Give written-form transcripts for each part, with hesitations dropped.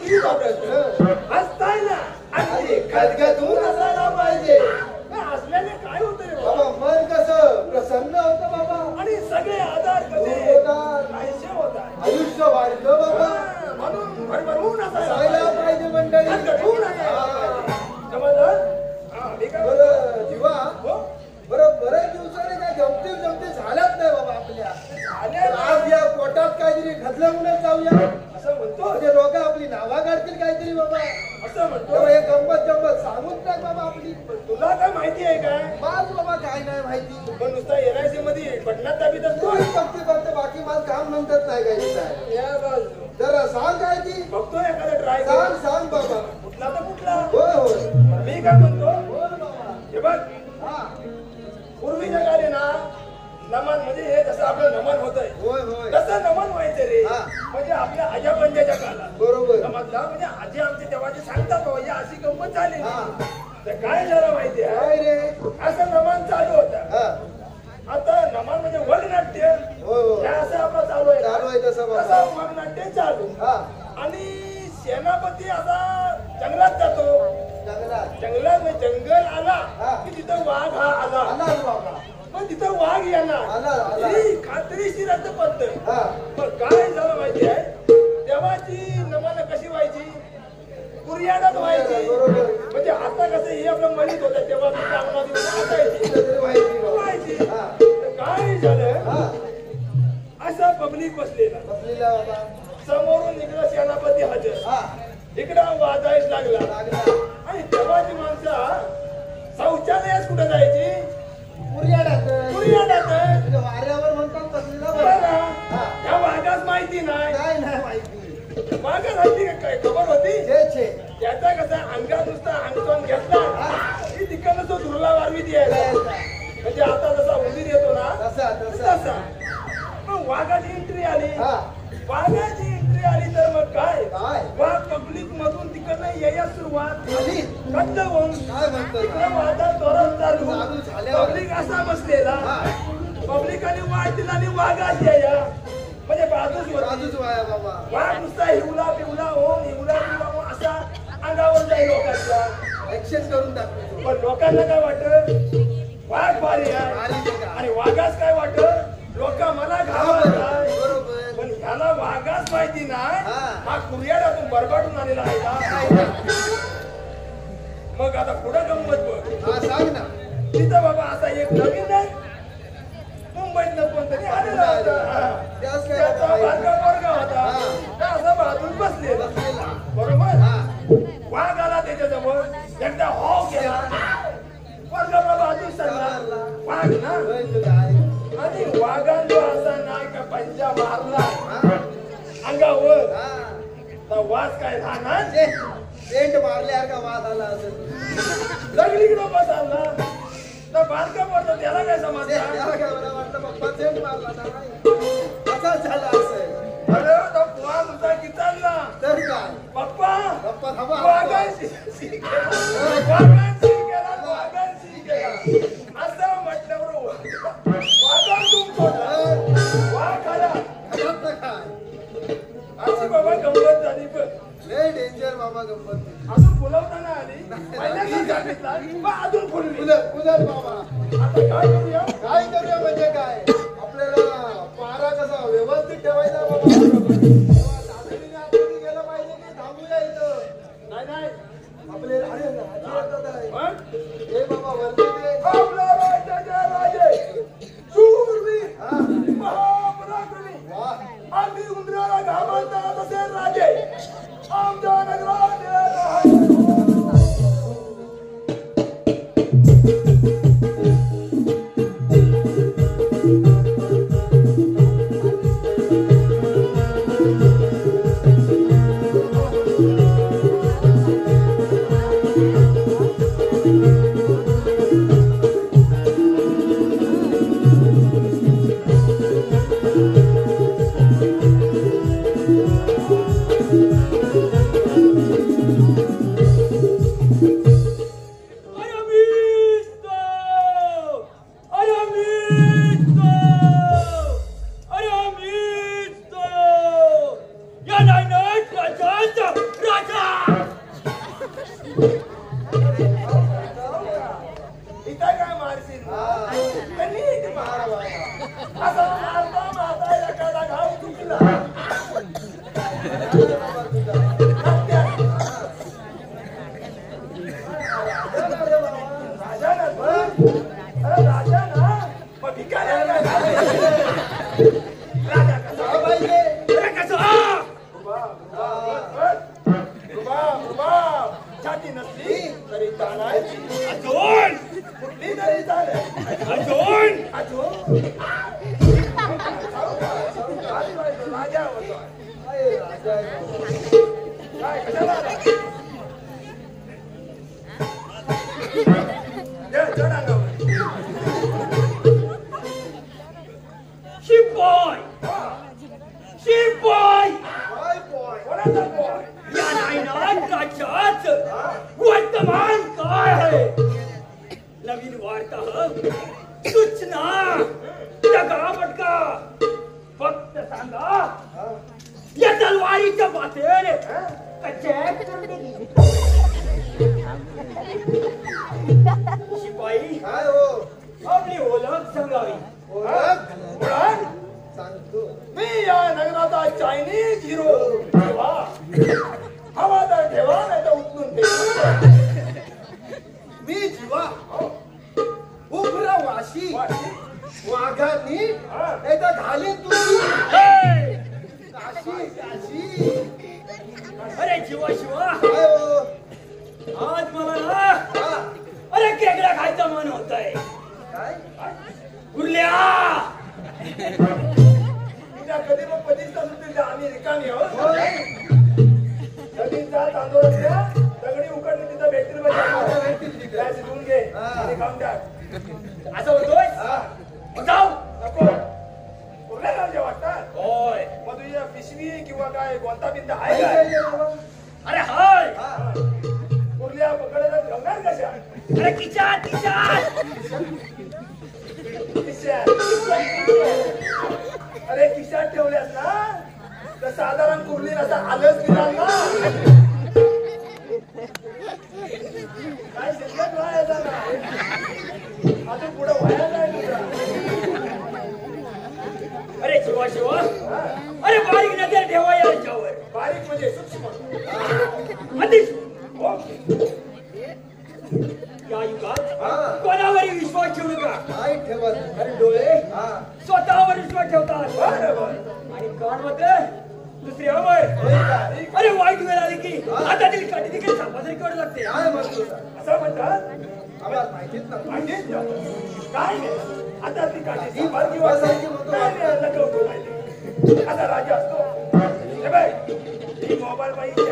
मुलगीचा प्रश्न हसताय ना आणि खदखदून असायला पाहिजे. असल्याने काय होतं रे बाबा? मन कसं प्रसन्न होतं बाबा आणि सगळे आजार कसे नाहीसे होतात. आयुष्य वाढलं बाबा. म्हणून भरभरून असायला असायला पाहिजे मंडळी. खदखदून असायला पाहिजे. समजलं? मी काय बरं जीवा हो बरं बऱ्याच दिवसाने काय गमती झाल्याच नाही बाबा आपल्या. झाले आज या पोटात काहीतरी घडल्यामुळेच जाऊया असं म्हणतो. म्हणजे लोक आपली नावा काढतील काहीतरी बाबा. असं म्हणतो. तेव्हा हे गंमत सांगून टाक बाबा आपली. तुला काय माहिती आहे काय? माझ बाबा काय नाही माहिती. पण नुसता एनआयसी मध्ये पटणात दाबीत असतो. तू फक्त फक्त बाकी माझं काम म्हणतात नाही काही. या बाजू जरा सांग काय ती. बघतो एखादा ट्राय सांग बाबा. कुठला तर कुठला. होय होय मी काय म्हणतो होय बाबा. हे बघ हा पूर्वीच्या काळी ना नमन म्हणजे हे जसं आपलं नमन होतंय होय होय तसं नमन व्हायचं रे. हा. म्हणजे आपल्या आजा पंजाच्या काळात बरोबर. समजला म्हणजे आजी आमचे तेव्हाचे सांगतात हो या अशी गंमत झाली. हा. तर काय झालं माहिती काय आहे रे. असं नमन चालू होतं. हा आता नमन म्हणजे वगनाट्य होय होय हे असं आपलं चालू आहे. चालू आहे तसं बाबा. तसं वगनाट्य चालू. हा आणि सेनापती असा जंगलात जातो. जंगलात जंगलात म्हणजे जंगल आला हा. की तिथं वाघ हा आला. आला बाबा. पण तिथं वाघ येणार आला. ही खात्रीशीर असं पडतं. हा पण काय झालं माहिती आहे तेव्हाची नमन कशी व्हायची कुरियाडात व्हायची. बरोबर. म्हणजे आता कसं हे आपलं मनीत होतं तेव्हा ती कामनाची असायची तरी माहिती बाबा. व्हायची. हा. तर काय झालं हा असं पब्लिक बसलेला बसलेला बाबा. समोरून इकडं सेनापती हजर हा इकडं वाजायच लागला. लागला. आणि तेव्हाची माणसं शौचालयात कुठं जायची कुरियाडात. कुरियाडात. म्हणजे वाऱ्यावर म्हणतात बसलेला बाबा. बरं हा. या वाघाच माहिती नाही. नाही माहिती. वाघाच माहिती काय खबर होती. छे त्याचा कसा अंगात नुसता अंगठण घेतला की तिकडनं तो धुरला वारवी द्यायला. म्हणजे आता जसा उंदीर येतो ना तसा तसा. मग वाघाची एंट्री आली. हा वाघाची एंट्री आली तर मग काय काय वाघ पब्लिक मधून तिकडनं यायला सुरुवात झाली. कच्च होऊन काय म्हणतो तिकडं वादात जोरात चालू चालू. झाल्यावर. पब्लिक असा बसलेला हा पब्लिकाने वाट दिला आणि वाघात याया म्हणजे बाजूच होती. बाजूच वाया बाबा. वाघ नुसता हिवला पिवला होऊन असा अंगावर जाईल लोकांच्या. ऍक्शन करून टाकतो. पण लोकांना काय वाटत वाघ भारी आहे भारी ते का? आणि वाघास काय वाटत लोक मला घाबरताय. बरोबर. पण ह्याला वाघास माहिती नाही हा. हा कुरियाडातून बरबाटून आलेला आहे का. मग आता पुढे गंमत बघ. हा सांग ना. तिथं बाबा असा एक नवीन आहे मुंबईतनं कोणतरी आलेला होता. त्याच काय त्याचा बाबा? बारका पोरगा होता. हा. तो असा बाजून बसलेला बरोबर. हा. वाघ आला त्याच्याजवळ एकदा हो केला वर्गाला बाजू सरला वाघ ना. होय तू काय? आणि वाघांनो असा नाही का पंजा मारला हा. अंगावर हा. तर वाघ काय राहणार ते पेंट मारल्यासारखा वाद आला असेल. सगळीकडे बसला तर बारका पडतो त्याला काय ते समजतं. त्याला काय मला वाटलं पप्पा पेंट मारला का नाही? असाच झाला असेल. अरे तो पुन्हा तुझा किचारला तर काय पप्पा पप्पा थांबा. वाघांशी वाघांशी गेला वाघांशी गेला असं म्हटल्यावर वाघां तुमचं वाघ आला. घरात काय अशी बाबा गंमत झाली. पण लय डेंजर बाबा गंमत. अजून फुलवताना आली पहिल्यांदा सांगितला बा अजून फुलली. कुदर बाबा. आता काय करूया काय करूया म्हणजे काय आपल्याला पारा कसा व्यवस्थित ठेवायचा बाबा. तातडीने आपण गेलं पाहिजे की थांबूया इथं. नाही आपले अरे राजे येतात आहे. पण हे बाबा वरती ते. आपला राज्याचे राजे शूरवीर हा. महापराक्रमी वाह. अगदी उंदराला घाबरतात असे राजे आमच्या नगरात चालायची नसली तरी चालायची. अजून कुठली तरी चालेल. अजून अजून राजा होतो. काय कशाला आला? चढ अंगावर. शिपाई शिपाई कोणाचा बॉय? या नायनाट राज्यात वर्तमान काय आहे? नवीन वार्ता सूचना टका पटका फक्त सांगा. या तलवारीच्या बातेने शिपाई काय हो आपली ओळख सांगावी. ओळख सांगतो. मी या नगराचा चायनीज हिरो. ठेवा हवा तर ठेवा नाही तर उचलून ठेवा. मी जीवा उभरा वाशी वाघांनी एकदा घालीन तुझी काशी काशी. अरे शिवा शिवा काय हो आज मला ना अरे केकड्या खायचा मन होत आहे. काय उरल्या कधी मग पतीचा सुट्टीला आम्ही रिकामी आहोत. कधीचा तांदूळ असल्या दगडी उकडली तिथं भेटतील काय शिजवून घे आणि खाऊन टाक. असं होतोय जाऊ नको. कुठल्या गावच्या वाटतात? होय मग तुझ्या पिशवी किंवा काय कोणता बिंदा आहे काय? अरे हाय कुर्ल्या पकडायला ठेवणार कशा? अरे किचात किचात किशात. अरे किशात ठेवल्यास ना तर साधारण कुर्ली असा आलंच दिला ना. काय शिल्लक व्हायचा ना अजून पुढे व्हायला नाही तुझा. अरे शिवा शिवा अरे बारीक नजर ठेवा याच्यावर. बारीक म्हणजे सूक्ष्म अतिश. या युगात कोणावरही विश्वास ठेवू नका. काय ठेवत. अरे डोळे स्वतःवर विश्वास ठेवतात. बरोबर. आणि कान मध्ये दुसऱ्यावर. अरे वाईट वेळ आली की आता तरी काठी देखील सापासारी कडू लागते. काय म्हणतो असं म्हणतात. आम्हाला माहितीच ना. माहितीच ना. काय नाही आता ती काठी सापार किंवा लटवतो माहिती. आता राजा असतो हे बाय ही मोबाईल पाहिजे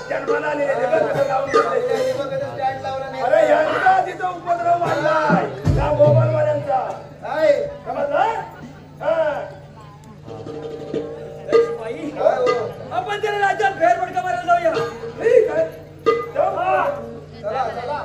जन्माला आलेले हे बघ कसं लावून स्टँड लावला नाही. अरे यांचा तिथं उपद्रव वाढलाय त्या मोबाईल वाल्यांचा. काय समजलं? काय हो आपण त्याला राज्यात फेरफटका मारायला जाऊया. ठीक आहे जाऊ. चला चला.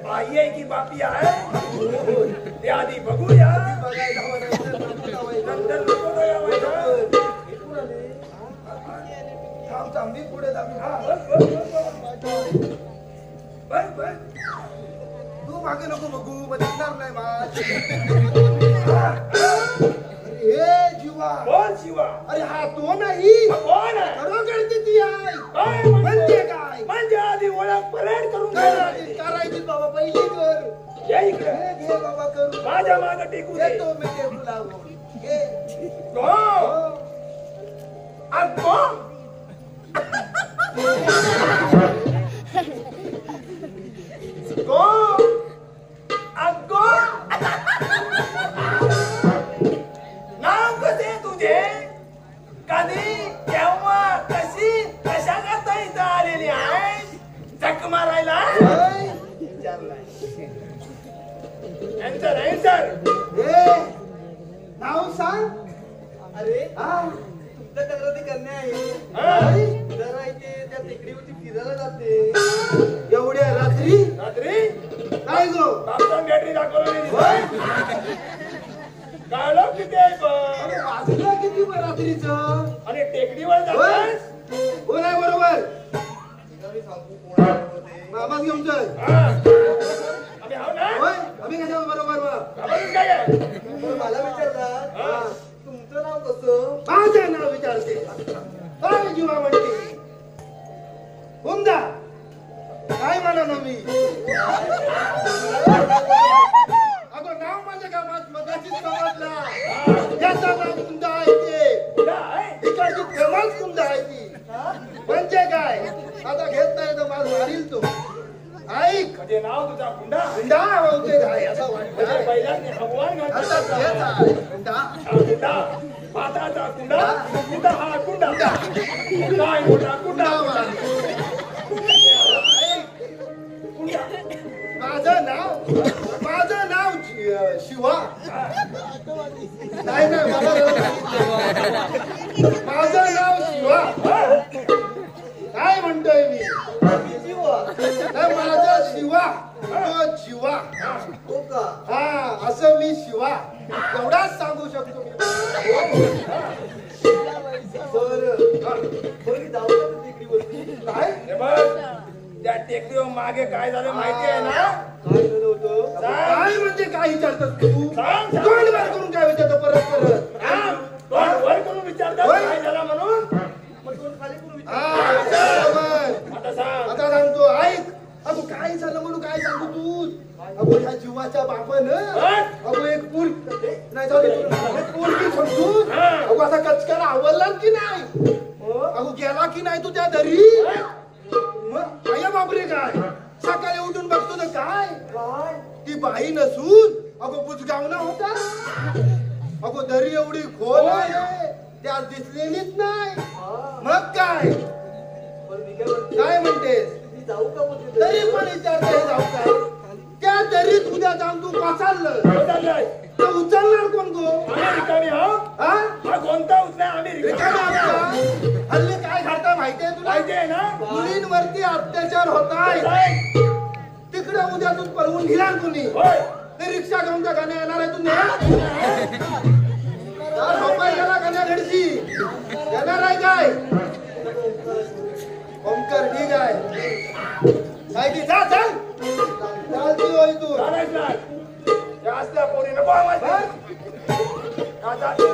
बाई आहे की बापी आहे ते आधी बघूया. नंतर नको थांबी पुढे तू मागे नको बघू मग दिसणार नाही हे जीवा. कोण शिवा? अरे हा तो नाही. कोण आहे? खरोखर ती आहे. काय म्हणजे काय? म्हणजे आधी ओळख परेड करून करायची बाबा पहिली कर. ये इकडे घे बाबा करू. माझ्या मागे टेकू दे. येतो मी टेबल लावून. घे. अगो गो अगो नाव कसे तुझे कधी केव्हा कशी कशा करता इथं आलेली आहे झक मारायला एन्सर ए नाव सांग अरे हा तुमच्या तक्रारी करणे आहे आई, जरा इथे त्या टेकडीवरती फिरायला जाते एवढ्या रात्री रात्री काय गो बापचा बॅटरी दाखवली होय? काढो किती आहे पण अरे वाजलं किती बरं रात्रीचं आणि टेकडीवर जातोस हो नाही बरोबर तिला मी सांगू कोणाला होते मामाच घेऊन चल हा. आम्ही आहो ना होय आम्ही कशा बरोबर मग आम्हाला काय आहे? तर मला विचारला हा. तुमचं नाव कसं माझं नाव विचारते काय जीवा म्हणते हुंदा काय म्हणा ना मी अगं नाव माझं का मगाशीच समजला याचा नाव कुंदा आहे ते कुठं आहे? इकडची फेमस कुंदा आहे ती म्हणजे काय आता घेत नाही तर माझ मारील तो ऐक म्हणजे नाव तुझा कुंडा कुंडा बहुतेक आहे असं म्हणजे वाटतं पहिल्यांदा हवान आता घालतात तेच आहे कुंडा हा कुंडा पाताचा कुंडा कुंडा हा कुंडा काय मोठा कुंडा कुंडा कुंडा माझं नाव शिवा नाही नाही माझं नाव शिवा काय म्हणतोय मी नाही माझं शिवा तो जीवा हो का हा असं मी शिवा एवढाच सांगू शकतो मी बरं जाऊ का त्या टेकडीवरती काय हे बघ त्या टेकडीवर मागे काय झालं माहिती आहे ना काय झालं होतं काय म्हणजे काय विचारतोस तू सांग, सांग. तोंड बाहेर करून काय विचारतो परत हा, तोंड वर करून विचारतात होय. काय झालं म्हणून मग कोण खाली करून हा, बरोबर. आता सांग आता सांगतो ऐक अगो काय झालं म्हणून काय सांगू तू अगो ह्या जीवाच्या बापानं अगो एक पूर नाही जाऊ दे एक पोरगी समजून अगो आता कचकाला आवडला की नाही अगो गेला की नाही तू त्या दरी मग आया बापरे काय सकाळी उठून बघतो तर काय ती बाई नसून अगो बुजगावना होता अगो दरी एवढी खोल आहे त्या दिसलेलीच नाही मग काय बरं मी काय म्हणते काय म्हणतेस मी जाऊ का म्हणते तरी पण विचारता हे जाऊ काय त्या दरीत उद्या जाऊन तू पाचाललं काय चाललंय तर उचलणार कोण गो आम्ही रिकामी आहो हा हा कोणता उचलाय आम्ही रिकामी रिकामी आमचा हल्ली काय घडतं माहितीये तुला माहिती आहे ना मुलींवरती अत्याचार होताय काय? तिकडे उद्या तू पळवून घेणार कुणी होय ते रिक्षा घेऊन त्या गाण्या येणार आहे तू ने झोपाय गेला गाण्या घडची येणार आहे काय ओमकर ठीक आहे काय ती जा चल चाल तू होय तू चालायच ना या असल्या पोरी नको आम्हाला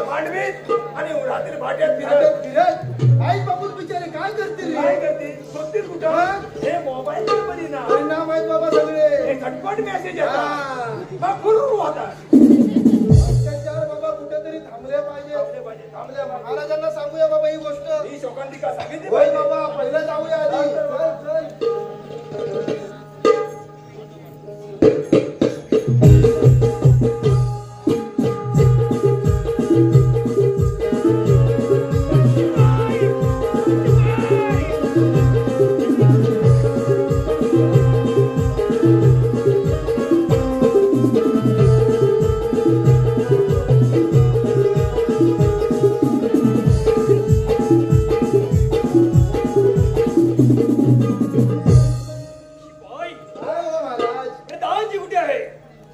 मांडवीत आणि रात्री भाट्यात फिरत फिरत आई बाबू बिचारे काय करतील काय रे करते बघतील कुठं हे मोबाईल मध्ये ना परिणाम आहेत बाबा सगळे हे झटपट मेसेज येतात हा. मग गुरु होतात अत्याचार बाबा कुठेतरी थांबले पाहिजे थांबले पाहिजे, थांबले पाहिजे. महाराजांना सांगूया बाबा ही गोष्ट ही शोकांतिका सांगितली होय पाहिजे. बाबा पहिलं जाऊया आधी चल चल होय. काय हो महाराज हे दादाजी कुठे आहे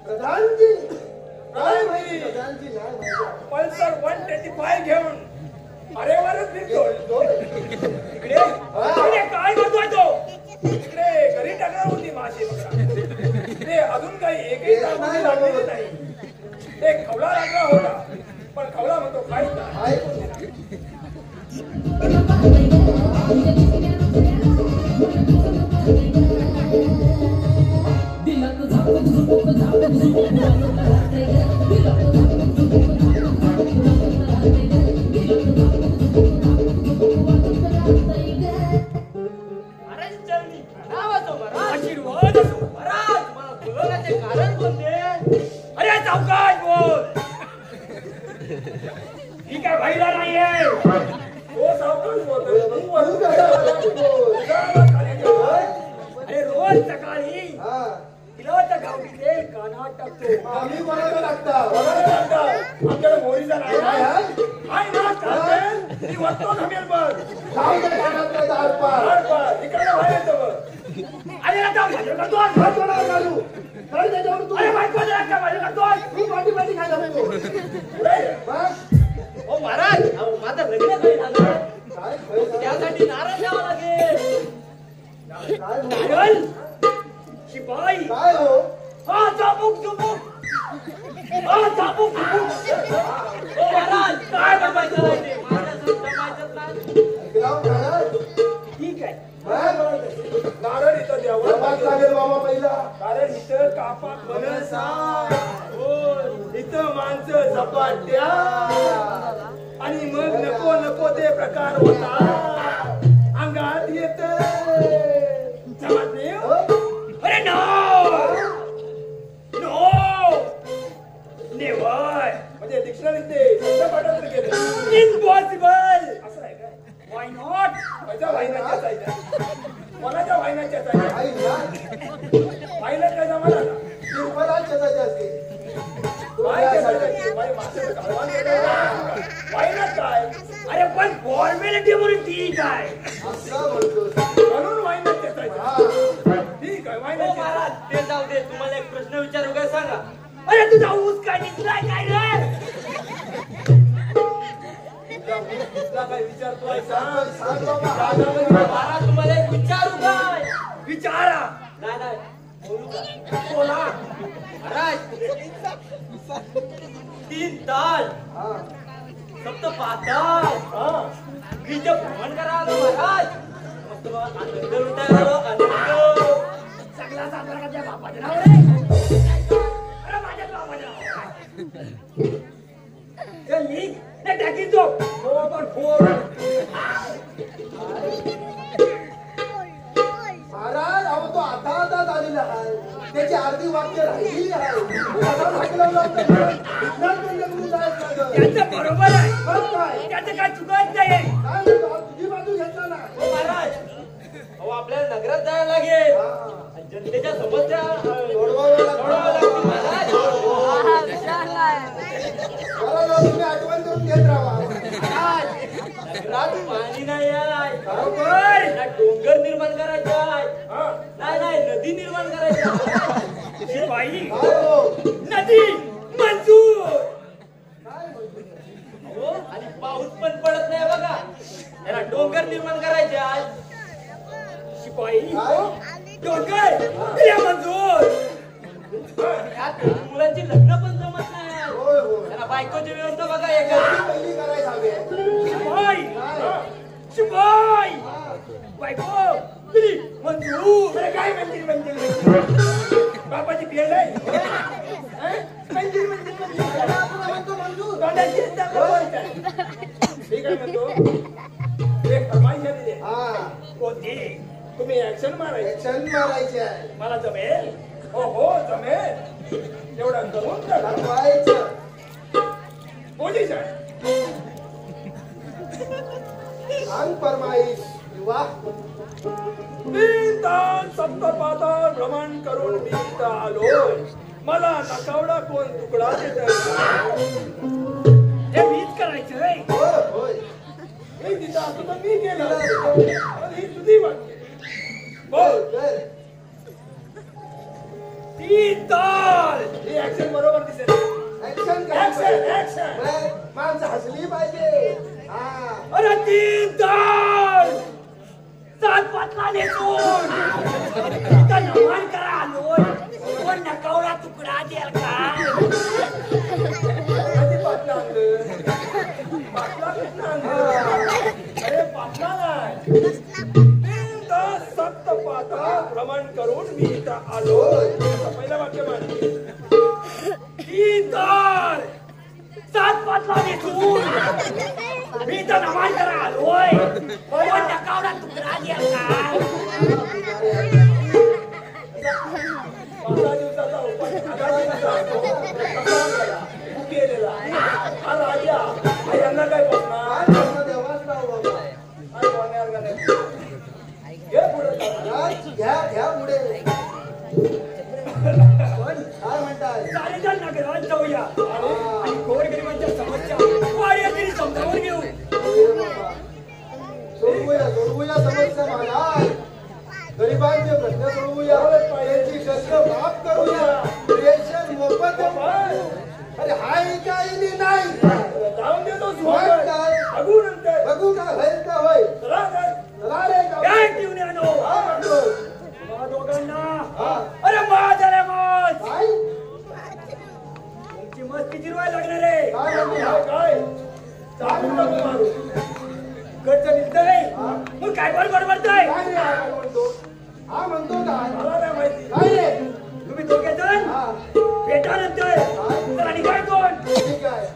प्रधानजी काय भाई प्रधानजी नाही माहिती. पल्सर 125 घेऊन अरे वरच फिरतो इकडे इकडे काय करतोय तो इकडे घरी टाकणार होती माशी बघा ते अजून काही एकही जागोजी लागलेली नाही ते खवला लागला होता पण खवला म्हणतो काहीच नाही आहे. नाक टाकतो. आम्ही कोणाला टाकता बघायला लागतं. आमच्याकडे मोहरीचा नाही काय आहे. आहे? आहे ना चालेल. ती वरतो जमेल बघ. जाऊ दे कानातलं दारपार. बरं, इकडे बाहेर येतो बघ. अरे आता माझ्या करतो. हात कोणाला घालू? काय त्याच्यावर तू? अरे बायको जरा का माझ्या करतो. मी पाठी खायला लागतो. बस. हो महाराज अहो, माझं लग्न काही झालं काय खरं सांग. त्यासाठी नारळ द्यावा लागेल. काय हो? नारळ? शिपाई. काय हो? हा चाबूक चुबूक. हा चाबूक चुबूक. हो महाराज काय बनवायचं आहे ते? माझ्यासोबत बनवायचं नाही. ऐकलाव महाराज? ठीक आहे. काय? नारळ इथं द्यावं जमात लागेल बाबा पहिला. कारण इथं कापा फणसा. हो, इथं माणसं झपाट्या. आणि मग नको नको ते प्रकार होता अंगात येत. समजले? अरे नो नो नेवर म्हणजे डिक्शनरीत ते शब्द पाठवलं गेलं. इम्पॉसिबल असं आहे काय? Why not? माझ्या वाहिन्याच्या चायच्या. कोणाच्या वाहिन्याच्या चायच्या? आई ना वाहिन्यात काय जमा झाला? निर्मला शेजारी असते. काय करायचं? बाई, माणसाचं कालवान केलं. वाहिन्यात काय? अरे पण फॉर्मॅलिटी म्हणून ठीक आहे. असं म्हणतोस. म्हणून वाहिन्यात चायच्या. हा. ठीक आहे हो वाहिन्यात. महाराज ते जाऊ दे. तुम्हाला एक प्रश्न विचारू काय सांगा. अरे तुझा ऊस काय निघलाय काय रे? तुला काय विचारतोय सांग. सांग बाबा. महाराज तुम्हाला एक विचारू काय. विचारा. नाही नाही बोलू का. बोला. महाराज 3 ताल हा. फक्त 5 ताल हा. मी जे भ्रमण करा आलो महाराज मस्त बा, आनंद लुटायला आलो आनंद. सगळा साजरा का त्या बापाचं नाव रे? अरे माझ्या बापाचं नाव. चल निघ. नाही टाकीन तो. हो पण फोड. महाराज अहो तो आता झालेला आहे. त्याची अर्धी वाक्य राहिलेली आहे. आता हाकलवलं होतं. इथनं पण जमून जायचं लागलं. त्याचं बरोबर आहे. बस काय? त्याचं काय चुकत नाही. काय म्हणतो? तुझी बाजू घेतला ना. हो महाराज अहो आपल्याला नगरात जायला लागेल. हा. आणि जनतेच्या समस्या सोडवावं सोडवाव्या लागतं. लागतील महाराज. बरं जाऊ तुम्ही आठवण करून घेत राहा. नगरात पाणी नाही आहे. बरोबर. ना डोंगर निर्माण करायचे आहे. हा. नाही नाही नदी निर्माण करायची आहे. शिपाई. काय हो? नदी मंजूर. काय म्हणतो? हो आणि पाऊस पण पडत नाही बघा. याला डोंगर निर्माण करायचे आहे. शिपाई. काय? डोंगर दिल्या मंजूर. यात मुलांची लग्न पण जमत नाही. होय होय. त्याला बायकोची व्यवस्था बघा एका. पहिली करायला हवी. शिपाई. काय? शिपाई. हा. बायको दिली मंजूर. अरे काय मंदिर बापाची पेड आहे. मंदिर आपण म्हणतो मंजूर. तोंडाची चांगलं बोलताय. ठीक आहे म्हणतो. एक फरमाईश आहे तिथे. हा. कोणती? तुम्ही ऍक्शन मारायची. ऍक्शन मारायची आहे. मला जमेल. हो जमेल. एवढं करून टाका. दाखवायचं. पोझिशन. सांग फरमाईश. वा. 3 तास सप्तपाताळ भ्रमण करून मी इथं आलोय. मला नकावडा कोण तुकडा देत हे मीच करायचंय. होय होय. मी तिथं असतो तर मी केलं. पण ही तुझी वाक्य. बोल. कर. 3 तास. ही ऍक्शन बरोबर दिसेल. Action action action. माणसं हसली पाहिजे. हा. अरे 3 तास 7 पातला नेसून इथं नमन करा आलोय. कोण नकावडा तुकडा द्याल का? कधी पातला आणलं? पातला कुठं आणलं? अरे पातला नाही. 3 तास 7 पातळा भ्रमण करून मी इथं आलोय. असं पहिलं वाक्य मान. 3 तास 7 पातला नेसून मी इथं नमन करा आलोय. कोण नकावडा तुकडा द्याल का? 15 दिवसाचा उपाय 11 दिवसाचा असतो. तू केलेला. हा राजा. हा यांना काय बसणार? काय करणार देवाच नाव बाबा. काय बोलण्यावर का नाही? घे पुढे. घ्या घ्या पुढे. पण काय म्हणताय? लोकांचे प्रश्न सोडवूया, त्यांची कष्ट माफ करूया, रेशन मोफत देऊ. अरे हाय काही नाही, जाऊन देतो मग काय? बघू नंतर. बघू काय होईल का होईल. चला तर. चला रे काय गावात. घेऊन आणू? हा म्हणतो. तुम्हा दोघांना. हा. अरे मौज रे मौज. काय तुमची मस्ती जिरवायला लागणार आहे. काय म्हणतो? काय चालू नको मारू. कडचं निघतंय. मग काय बडबडतोय? काय रे हा काय म्हणतो? हा म्हणतो काय? मला नाही माहिती. काय रे? तुम्ही दोघे जण हा भेटानंतर चला निघाय कोण? ठीक आहे.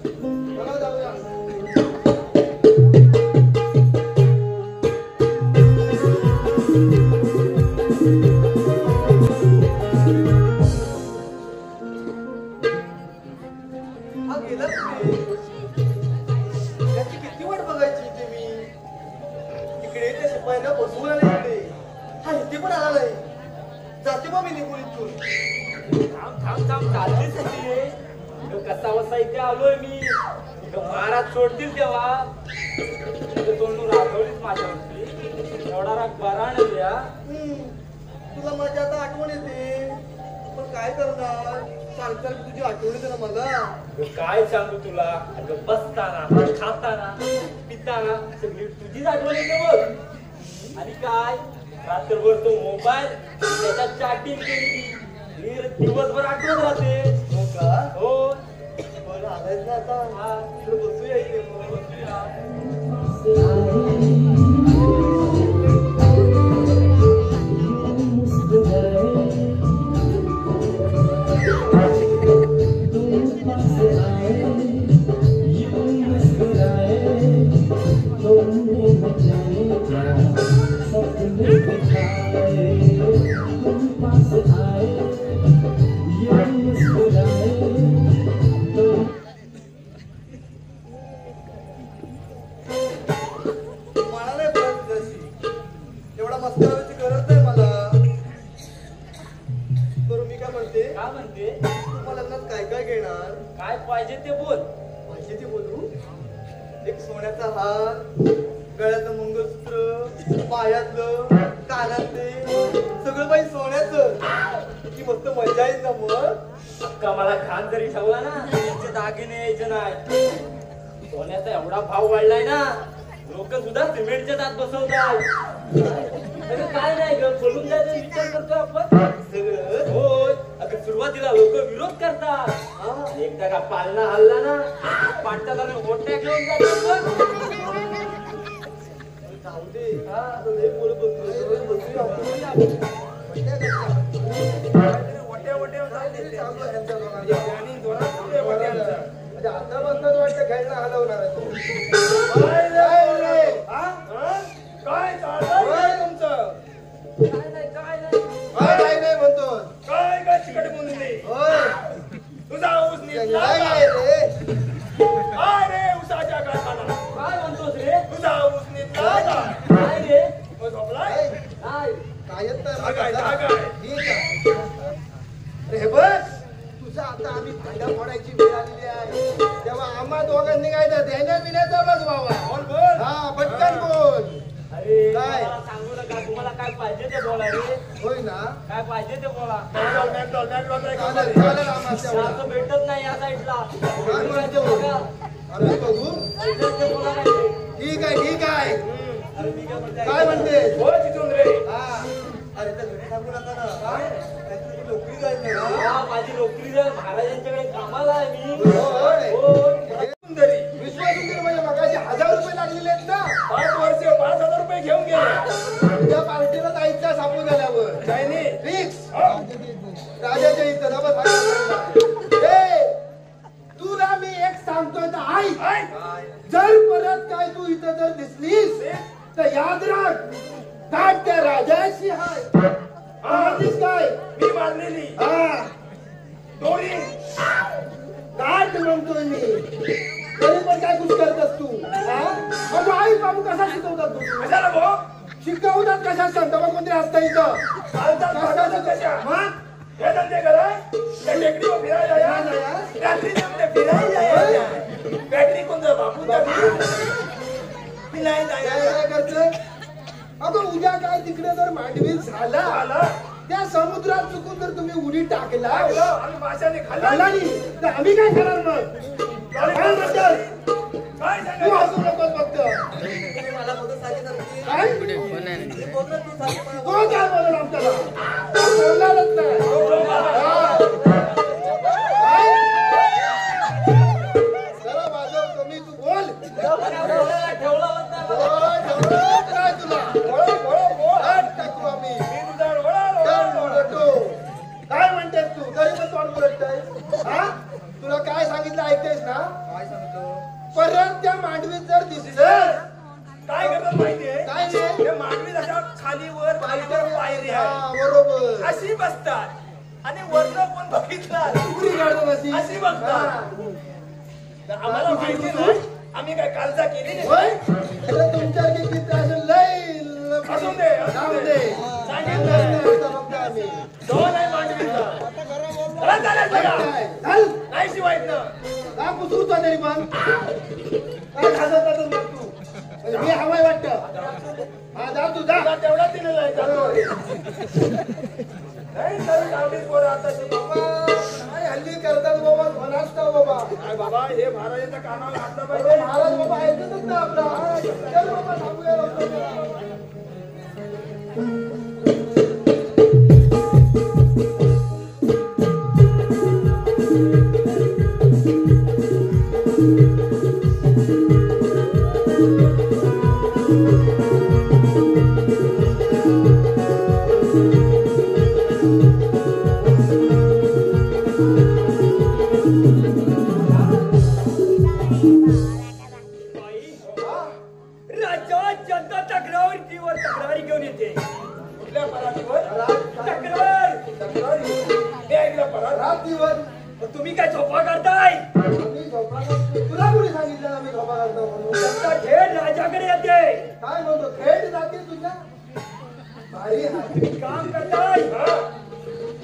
चला जाऊया. हा गेला कुठे? त्याची किती वाट बघायची इथे मी. इकडे त्या शिपायांना बसवून आले इकडे. हा इथे पण आला नाही. जाते बा मी निघून इथून. थांब चाललीच होती रे. कसा वसा इथे आलोय मी. इथं महाराज सोडतील तेव्हा इथं तोंडून रागवलीच माझ्यावरती. एवढा राग बरा नाही या. तुला माझी आता आठवण येते, पण काय करणार. सारखं तुझी आठवण येते ना मला. अगं काय सांगू तुला. अगं बसताना खाताना पिताना सगळी तुझीच आठवण येते बघ. आणि काय रात्रभर तो मोबाईल त्याच्यात चॅटिंग केली दिवसभर आठवत राहते. हो का? हो बरं आलायच ना आता. हा. इकडे बसूया इथे मग. बसूया. मला नाही पडत तुझ्याशी. एवढा मस्कराची गरज नाही मला. बरं मी काय म्हणते, काय म्हणते? तू लग्नात काय काय घेणार? काय पाहिजे ते बोल. माहिती ते बोलू. एक सोन्याचा हार, गळ्याचं मंगळसूत्र, पायातलं, कानातले, सगळं बाई सोन्याचं. किती मस्त मजा येईल ना मग. अक्का मला खान जरी ठेवला ना त्यांचे दागिने यायचे नाही. सोन्याचा एवढा भाव वाढलाय ना लोक सुद्धा सिमेंटच्या दात बसवतात. अगं काय नाही ग बोलून जायचा विचार करतो आपण सगळं होय. अगं सुरुवातीला लोक विरोध करतात. आणि एकदा का पालना हल्ला ना पाटला मोठ्या घेऊन जातात. जाऊ दे. आता लय बोलत बसतोय. बसूया आपण. वट्या चालू आहे यांच्या दोघांचं. आणि जोरात सुरू आहे वट्यांचा. म्हणजे आता बसतात वाटतं खेळणं हलवणार आहे तो. काय काय रे? रे? हा? हा? काय चाललंय होय. तुमचं? काय नाही काय नाही. काय नाही म्हणतो. काय काय चिकट मुंडी? होय. तुझा ऊस नीटला काय का? रे? काय रे उसाच्या काठाला? काय म्हणतोस रे? तुझा ऊस नीटला का? काय रे? मग झोपलाय? काय? काय काय येत नाही जागा आहे, मला. जागा आहे. ठीक आहे. अरे हे बघ, तुझं आता आम्ही भांडा फोडायची वेळ आलेली आहे. तेव्हा आम्हा दोघांनी काय तर देण्या बिण्याचं बघ बाबा. बोल बोल. हा पटकन बोल. अरे काय? मला सांगू नका. तुम्हाला काय पाहिजे ते बोला रे. होय ना. काय पाहिजे ते बोला. मॅकडॉल वाजलाय का चालेल मध्ये? चालेल आम्हाला तेवढा. असं भेटत नाही या साईडला. काय म्हणतो? बघा. आम्ही बघू. ते बोला काय ते. ठीक आहे ठीक आहे. अरे मी काय म्हणते काय म्हणते? बोल तिथून रे. हा. अरे तर घरी सांगू नका ना. काय? तुझी नोकरी जाईल ना. हा, माझी नोकरी जर महाराजांच्याकडे कामाला आहे मी. होय. होय. सुंदरी. विश्वासुंदर म्हणजे मगाशी 1000 रुपये लागलेले आहेत ना. 5 वर्ष 5,000 रुपये घेऊन गेले. उद्या पार्टीला जायचं सापू झाल्यावर. चायनी. फिक्स. हो. राजाच्या इथं ना बस. ए, तुला मी एक सांगतोय तर ऐक. काय? जर परत काय तू इथं जर दिसलीस तर याद राख गाठ त्या राजाशी हाय. समजलीस काय? मी मारलेली हा दोरी. गाठ म्हणतोय मी. तरी पण काय कुछ करतस तू? हा? अगं आई बाबू कसा शिकवतात तू? कशाला भाऊ? शिकवतात कशा सांगता मग कोणतरी असतं इथं. चालतात भागाचं कशा? मग हे धंदे कराय? त्या टेकडीवर फिरायला या. नाही या. रात्री जमते फिरायला या. बॅटरी कोणतं बापूचा मी नाही काय जायला. काय करतोय? अगं उद्या काय तिकडे जर मांडवी झाला त्या समुद्रात चुकून जर तुम्ही उडी टाकला आणि माशाने खाल्ला खाल्ला नाही तर आम्ही काय करणार मग? काय म्हणतात? काय तू सांगायचं हसू नकोस फक्त. मला बोलत सांगितलं की काय? मी बोललो तू सांगितलं मला. कोण काय बोलल आमच्याला? तो बोलणारच नाही. हा. काय? जरा वाजव कमी तू बोल. ठेवला होता बोल, काय तुला? हात टाकू आम्ही. चल, बोलतो. काय म्हणतेस तू? तरी पण तोंड बोलतोय. हा? तुला काय सांगितलं ऐकतेस ना? काय सांगतो परत त्या मांडवीत जर दिसलं काय करतात माहितीये काय नाही हे मानवी जशा खालीवर पायरी हा, आहे बरोबर अशी बसतात आणि वरनं कोण बघितलं पुरी काढतो अशी अशी बघतात तर आम्हाला माहिती नाही आम्ही काय कालचा केली नाही होय तर तुमच्यासारखे चित्र असं लय असून दे, जाऊ दे सांगितलं फक्त आम्ही दोन आहे मांडवीचा परत झालं सगळं. काय? चल नाही शिवायचं का कुसरूच तरी पण काय खासत मग तू म्हणजे मी हवाय वाटतं हा जा तू जा तुला तेवढा दिलेला आहे जातो. नाही तर गावडीत पोरं आताची बाबा काय हल्ली करतात बाबा म्हणाच का बाबा काय बाबा हे महाराजांच्या कानावर घातलं अरे पाहिजे महाराज बाबा ऐकतच ना आपला चल बाबा सांगूया लवकर. राज्यात जनता तक्रारी घेऊन येते कुठल्या परातीवर तक्रार तक्रारी हे ऐकलं परात रात्रीवर मग तुम्ही काय झोपा करताय आम्ही झोपा काढतो. तुला कोणी सांगितलं आम्ही झोपा काढतो म्हणून? जनता थेट राजाकडे येते काय म्हणतो खेळ जाते तुझ्या भारी आहे. काम करताय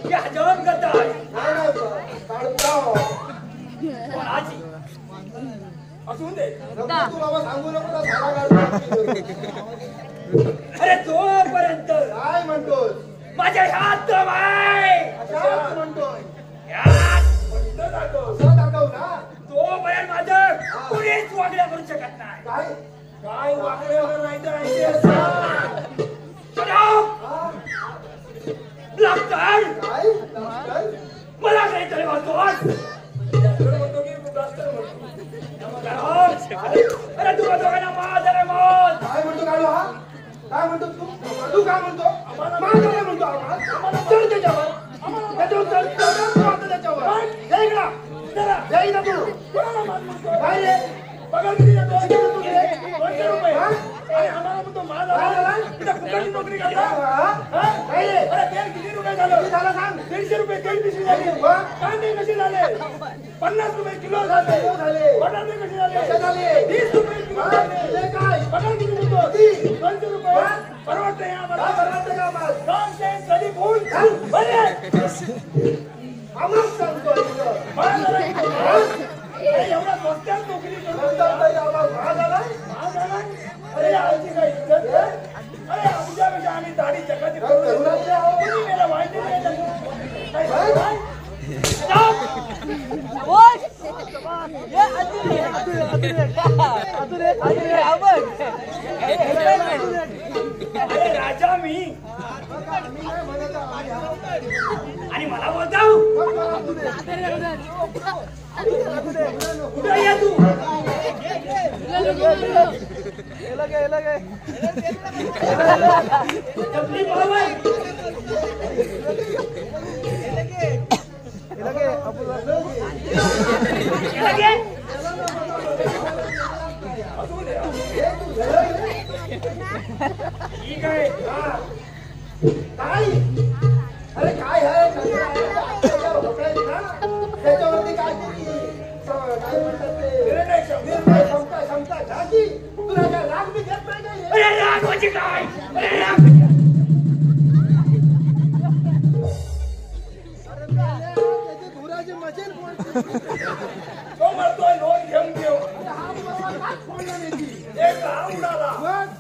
की हजाम करताय नाही नाही काढतो कोणाची असून दे नको तू बाबा सांगू नको तर झाडा काढतो. अरे तोपर्यंत काय म्हणतोस माझ्या हात दबाय काय म्हणतोय यात इथं दाखव असं दाखव ना तोपर्यंत माझं कुणीच वागण्या करू शकत नाही काय काय वाकडे वगैरे नाही तर ऐकते असं. लागताय काय काय? मला काहीतरी म्हणतोस डॉक्टर म्हणतो की डॉक्टर म्हणतो अरे तुला दोघांना माझा मत काय म्हणतो काढू हा काय म्हणतो तू काय म्हणतो माझं काय म्हणतो आम्हाला चल त्याच्यावर त्याच्यावर चल तू आता त्याच्यावर या इकडं. या इकडं तू काय रे पगार किती देतो? किती देतो तुझे? 200 रुपये. हा? आणि आम्हाला म्हणतो माझा काय झाला? इथं फुकटची नोकरी करता? हा? हा? काय रे? अरे तेल किती रुपये किती झालं? झालं सांग 150 रुपये तेल पिशवी झाली. वा? कांदे कसे झाले? 50 रुपये किलो झाले. किलो झाले. बटाटे कसे कसे झाले? झाले? 30 रुपये किलो हा? झाले. हे काय पगार किती देतो? किती? 200 रुपये. वा? परवडतंय आम्हाला. काय परवडतं का आम्हाला? नॉनसेन्स, कधी फोन. बरे. आम्हाला सांगतो इकडं. मला नाही तो. अरे एवढा स्वस्त्यात नोकरी करतो. म्हणतात तरी आम्हाला भाग आलाय. महाग आला? अरे आमची काय इज्जत आहे? अरे आमच्यापेक्षा आम्ही दाढी चकाचक काय करून तरुणाचे आहो? कोणी मेलं माहिती नाही त्याला. काय? काय? अरे राजा मी आणि मला बोलताव कुठे या तू चपली पाहावं. याला घे. ठीक आहे काय अरे काय आहे त्याच्यावर होतंय ना त्याच्यावरती काय काय म्हणतात ते निर्णय क्षमता झाली तुला काय राग बी घेत नाही काय अरे राग म्हणजे काय अरे राग म्हणजे अरे त्याची धुराची मशीन तो म्हणतोय नोट घेऊन घेऊ हा बाबा काय फोडला नाही ती एक हा उडाला मग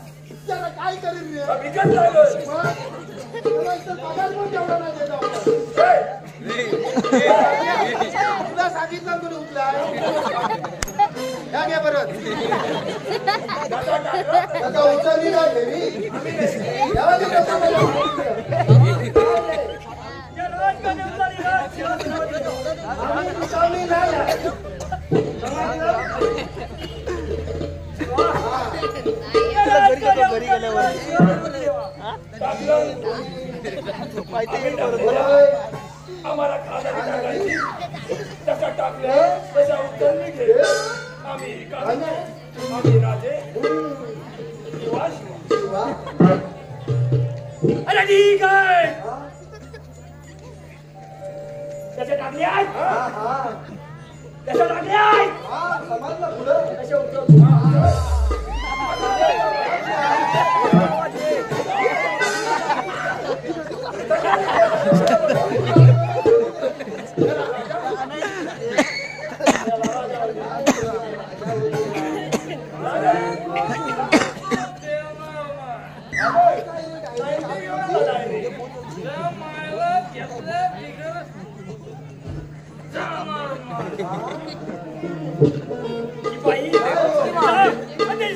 त्याला काय करीन रे विकत लागल मग त्याला इथं पगार पण तेवढा नाही देत आपण. तुला सांगितलं तुला उचलाय या घ्या परत त्याचा उचलली नाही ठेवी याला ते कसं मला आम्ही उचलली नाही घरी गेल्यावर आम्हाला खाजा टाकायची तसा टाकल्या तशा उचलली घे आम्ही राजे अरे ठीक आहे त्याच्या टाकली आहे त्याच्या टाकली आहे समजलं पुढं तशा उचल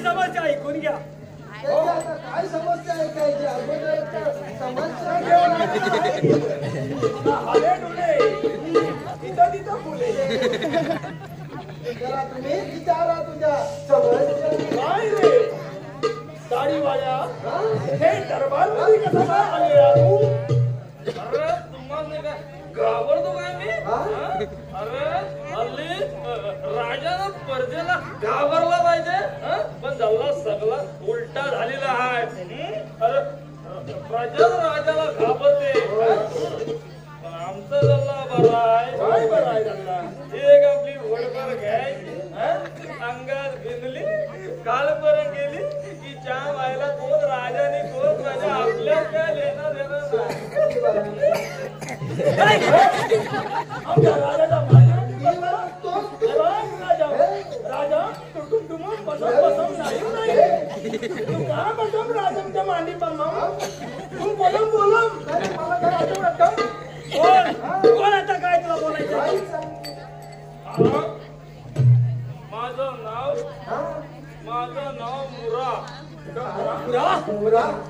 समस्या ऐकून घ्या काय समस्या आहे काय समस्या हवे डोळे तिथं तिथं फुले जरा तुम्ही विचारा तुझ्या समस्या काय रे साडीवाल्या हे दरबारमध्ये कसा काय आले तू अरे तुम्हाला काय घाबरतो काय मी अरे हल्ली राजाला प्रजेला घाबरला पाहिजे पण झाला सगळा उलटा झालेला आहे अरे प्रजा राजाला घाबरते पण आमचा जल्ला बरा आहे काय बरं आहे त्यांना एक आपली वडभर घ्यायची अंगात भिनली कालपर्यंत गेली की चहा व्हायला कोण राजाने कोण प्रजा आपल्याच काय लेणं देणं नाही आमच्या राजाचा राजा तुटुम बसम नाही तू का बसम राजाच्या मांडी बसम तू बोलम मला काय आठवत कोण आता काय तुला बोलायचं माझं नाव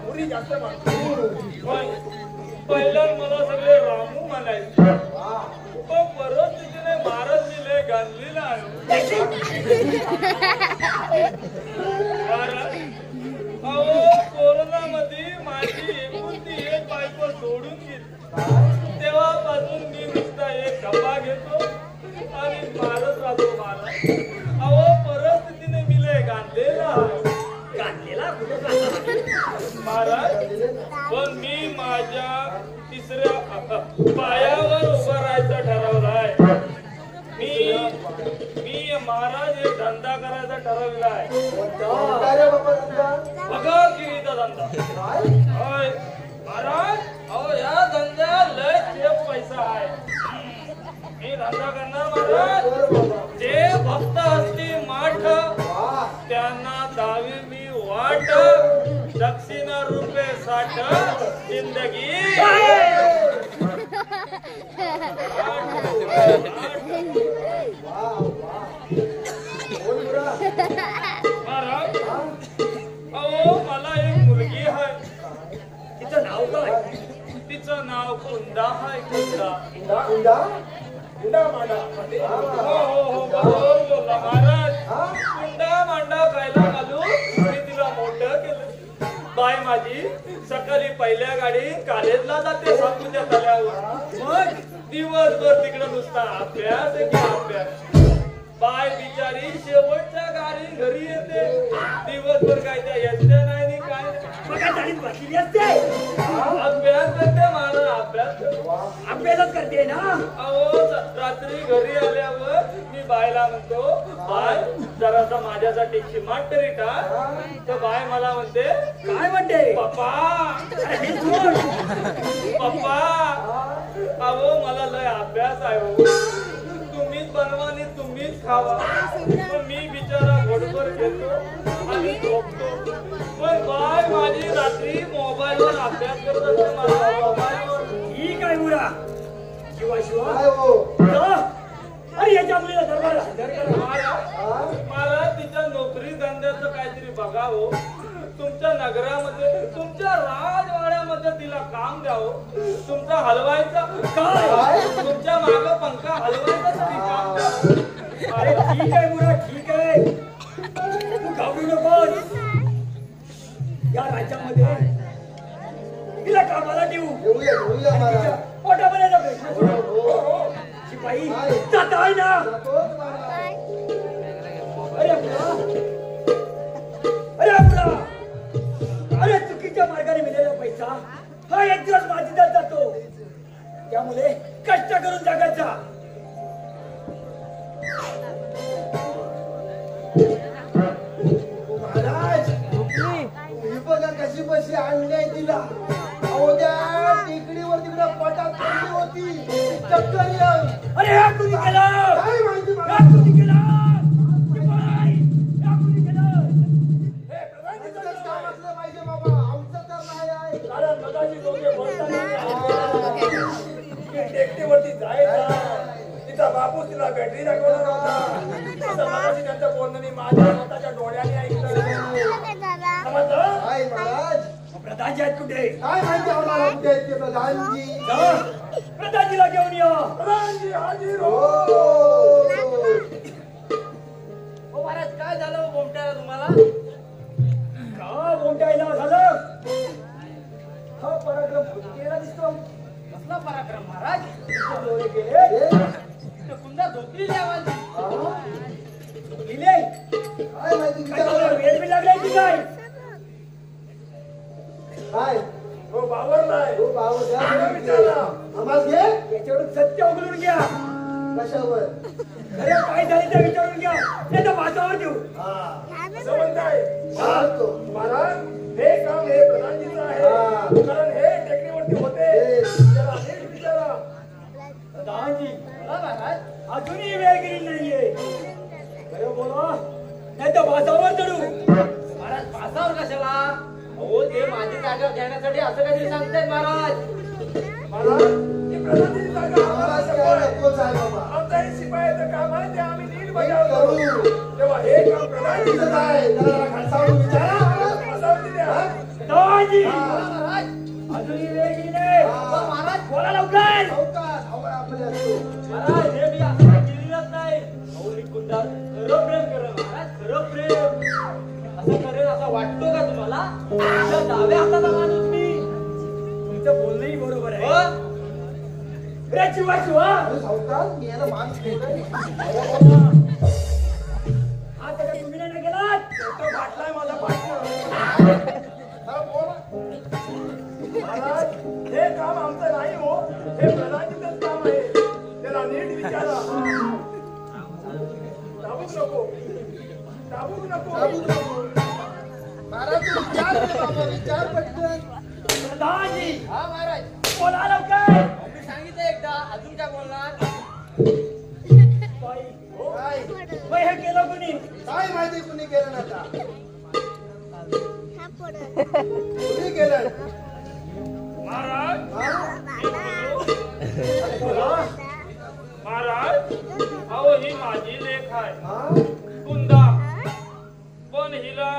मुरी जास्त मानतो पहिल्या मला सगळे रामू म्हणायचे पण परिस्थितीने महाराज दिले गांधीला अहो कोरोनामध्ये माझी एकुलती एक बायको सोडून गेली तेव्हापासून मी नुसता एक डबा घेतो आणि मारत राहतो महाराज अहो परिस्थितीने मी लय गांधलेला महाराज पण मी माझ्या तिसऱ्या पायावर उभं राहायचं ठरवलंय मी महाराज एक धंदा करायचा ठरवला आहे बघा किरीचा धंदा होय महाराज अहो या धंद्यात लय ठेप पैसा आहे मी धंदा करणार महाराज जे भक्त असती माठ त्यांना दावी मी वाट दक्षिणा रुपये 60 जिंदगी महाराज अहो मला एक मुलगी आहे तिचं नाव काय तिचं नाव कुंदा आहे कुंदा हुंडा मांडा हो बरोबर बोलला महाराज कुंडा मांडा खायला घालू मी तिला मोठं केलं बाय माझी सकाळी पहिल्या गाडी कॉलेजला जाते सातूच्या तल्यावर मग दिवसभर तिकडे नुसता अभ्यास बाय बिचारी शेवटच्या गाडी घरी येते दिवसभर काय त्या येते नाही काय बसलेली असते अभ्यास करते महाराज अभ्यासच करते ना अहो रात्री घरी आल्यावर मी बायला म्हणतो बाय जरासा माझ्यासाठी खिमाट तरी टाक तर बाय मला म्हणते काय म्हणते पप्पा अहो मला लय अभ्यास आहे हो तुम्हीच बनवा आणि तुम्हीच खावा पण मी बिचारा घोडभर घेतो आणि झोपतो पण बाय मोबाईलवर अभ्यास करत असते मला मोबाईलवर. ठीक आहे बुरा शिवा शिवा काय हो जा. अरे याच्या मुलीला दरबार हजर करा. मला तिच्या नोकरी धंद्याचं काहीतरी बघावं. तुमच्या नगरामध्ये तुमच्या राजवाड्यामध्ये तिला काम द्यावं. तुमचा हलवायचा काय तुमच्या माग पंखा हलवायचा तरी काम द्यावं. अरे ठीक आहे बुरा ठीक आहे तू घाबरू नकोस. या राज्यामध्ये तिला कामाला देऊ. येऊया आणि तिच्या मला पोटापर्यंत प्रश्न सोडवू. शिपाई जात आहे ना. अरे बुरा अरे बुरा अरे चुकीच्या मार्गाने मिळालेला पैसा हा एक दिवस माझीदात जातो. त्यामुळे कष्ट करून जगत जा. महाराज ही बघा कशी बशी आणली तिला. अहो त्या टेकडीवर तिकडे पटात पडली होती चक्कर येऊन. अरे हा कुणी केलं? काय माहिती हा मला कुणी केलं? शिपाई हा कुणी केलं? हे प्रधानजीचं आमचंच काम काम आहे. असलं पाहिजे बाबा आमचं तर नाही आहे. कारण मगाशी दोघे बोलताना टेकडीवरती जायचा. तिचा बापूस तिला बॅटरी दाखवणार होता. असं मगाशी त्यांचं बोलणं मी माझ्या स्वतःच्या डोळ्याने ऐकलं. समजलं? काय महाराज प्रधानजी आहेत कुठे? काय माहिती आम्हाला कुठे आहेत ते प्रधानजी. जा, प्रधानजीला घेऊन या. प्रधानजी हाजीर हो. हो महाराज काय झालं हो बोमट्याला तुम्हाला? का बोंटायला झालं? हा पराक्रम भुतकेला दिसतो. कसला पराक्रम महाराज? तुझे डोळे गेले. ते कुंदा झोपलेली आवाज. गेले. काय माहिती काय झालं? वेळ बी लागलाय की काय? काय हो बावरलाय. हो भाऊ द्या विचारा. आम्हाला घे याच्यावरून सत्य उघडून घ्या. कशावर खरे काय झाले ते विचारून घ्या. नाही तर वाचावर देऊ. असं म्हणताय. सांगतो. महाराज हे काम हे प्रधानजीचं आहे. कारण हे टेकडीवरती होते. त्याला नीट विचारा. प्रधानजी बोला महाराज. अजूनही वेळ गेली नाहीये. खरं बोला नाही तर वाचावर चढू. महाराज पासावर कशाला? हो ते माझी जागा घेण्यासाठी असं काहीतरी सांगतायत महाराज. महाराज ही प्रधानजीची जागा आम्हाला आम्हाला काय नको नकोच आहे बाबा. आहे. आमचं हे शिपायाचं काम आहे ते आम्ही नीट नीट बजावतो. करू. तेव्हा हे काम प्रधानजीचं तिथं आहे. काय जरा खालसावून विचारा. वाचावरती द्या. प्रधानजी महाराज अजूनही वेळ गेली नाही. हा. महाराज बोला लवकर. सावकाश, हवा आपल्या असतो. महाराज हे मी असं केलेलंच नाही. अहो मी कुंदा खरं प्रेम करेन महाराज खरं प्रेम. असं करेन असं वाटतो का तुम्हाला? तुमच्या डाव्या हाताचा माणूस मी. तुमचं बोलणंही बरोबर हो? आहे. रे शिवा शिवा अरे सावकाश, मी याला मान ठेवलाय. हा त्याच्या तुम्ही नाही गेलात. तो बाटलाय माझा बाटला. हा, बोला. महाराज हे काम आमचं नाही हो. हे प्रधानजीचंच काम आहे. त्याला नीट विचारा. दाबूक नको. दाबूक नको. दाबू नको. महाराज तू विचार रे बाबा, विचार पटकन. प्रधानजी हा महाराज. बोला लवकर. मी सांगितलं एकदा अजून काय बोलणार? बाई, हो. काय बाई, हे केलं कोणी? काय माहिती कुणी केलं ना आता? कुणी केलं? महाराज हा? बोला. महाराज अहो ही माझी लेख आहे हा? कुंदा. पण हिला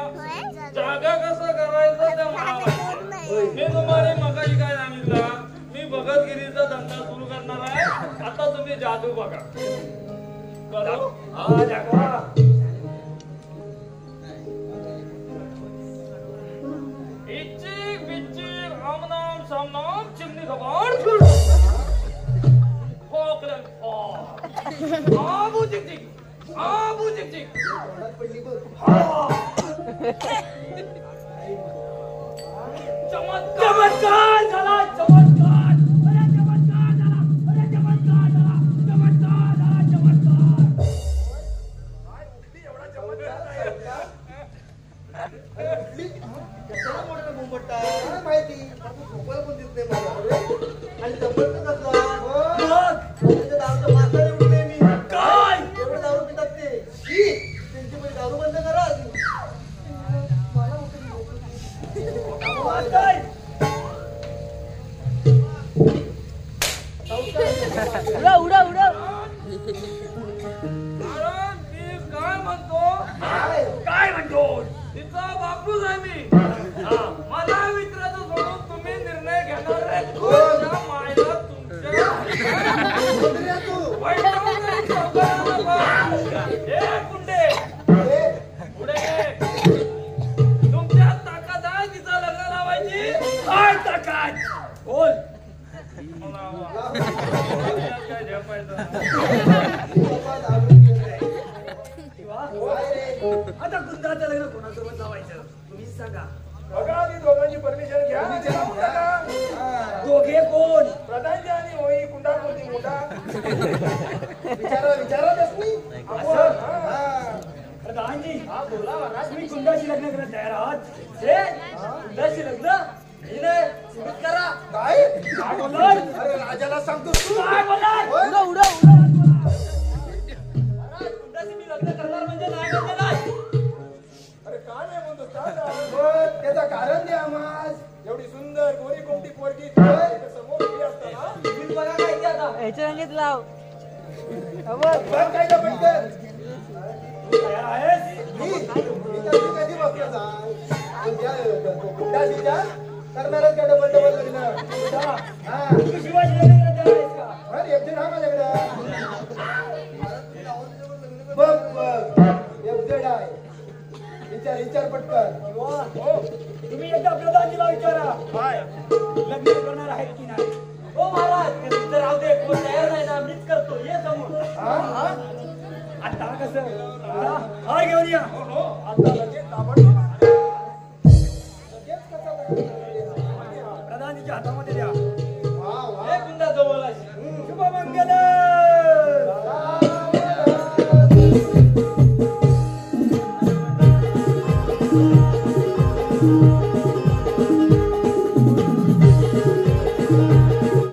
जागा कसं करायचं ते मला माहिती. मी तुम्हाला मगाशी काय सांगितलं? मी भगतगिरीचा धंदा सुरू करणार आहे. आता तुम्ही जादू बघा. करू? हा दाखवा. इच्चिक बिच्चिक आमनाम सामनाम चिमणी खबाड फोकलन फोक. आबू चिकचिक आबू चिकचिक. तोंडात पडली बघ. चमत्कार झाला. चमत्कार. अरे चमत्कार झाला. अरे चमत्कार झाला. चमत्कार झाला. चमत्कार. काय उठली एवढा चमत्कार आहे? कशाला मोठा बोंबट्टा? काय माहिती? आपण झोपायला पण देत नाही मला. आणि जबरदस्त घातला. मग त्याच्या दारूचं मास्तर एवढं नाही मी. काय? एवढं दारू पितात ते. शी! त्यांची पण दारू बंद करा. मला उठून काय? बापूच आहे मी मला विचारायचं सोडून तुम्ही निर्णय घेणार आहे तुमच्या मायला तुमच्या कुत्र्या तू वैष्णवाला चौकाला बघ. ए कुंडे ए, पुढे ये. तुमच्या ताकद आहे तिचं लग्न लावायची काय ताकात बोल काय झेपायचं बाबा दाबून गेलाय. काय रे? आता कुंदाचं लग्न कोणासोबत लावायचं तुम्हीच सांगा बघा आधी दोघांची परमिशन घ्या विचारून घ्या. टाका. हा. दोघे कोण प्रधानजी आणि होई कुंडा कोणती मोठा विचारतच मी आपण, हा. हा. प्रधानजी हा बोला महाराज मी कुंदाशी लग्न करायला तयार आहात हे कुंदाशी लग्न हे नाही सुरुच करा काय काय बोलणार अरे राजाला सांगतो तू काय बोलणार होय? महाराज कुंदाशी मी लग्न करणार म्हणजे नाही म्हणजे नाही अरे काय नाही म्हणतो काय झालं? होय, त्याचं कारण द्या आम्हास एवढी सुंदर गोरी कोणती पोरगी तुझ्या समोर उभी असताना तुम्ही बघा काय ते आता बघ काय का पटकन तू तयार आहेस मी कधी बघतो जाय कुंडाशीच्या करणारच का डबल डबल लग्न हा तू शिवाजी लग्न करायला तयार आहेस का अरे एकजण हा माझ्याकडं बघ बघ एकजण आहे विचार पटकन हो तुम्ही एकदा आपल्या दाजीला विचारा लग्न करणार आहेत की नाही हो महाराज तर राहू दे कोण तयार नाही ना मीच करतो ये समोर हा आता कसं हा घेऊन या आता लगेच ताबडतोब प्रधानजीच्या हातामध्ये द्या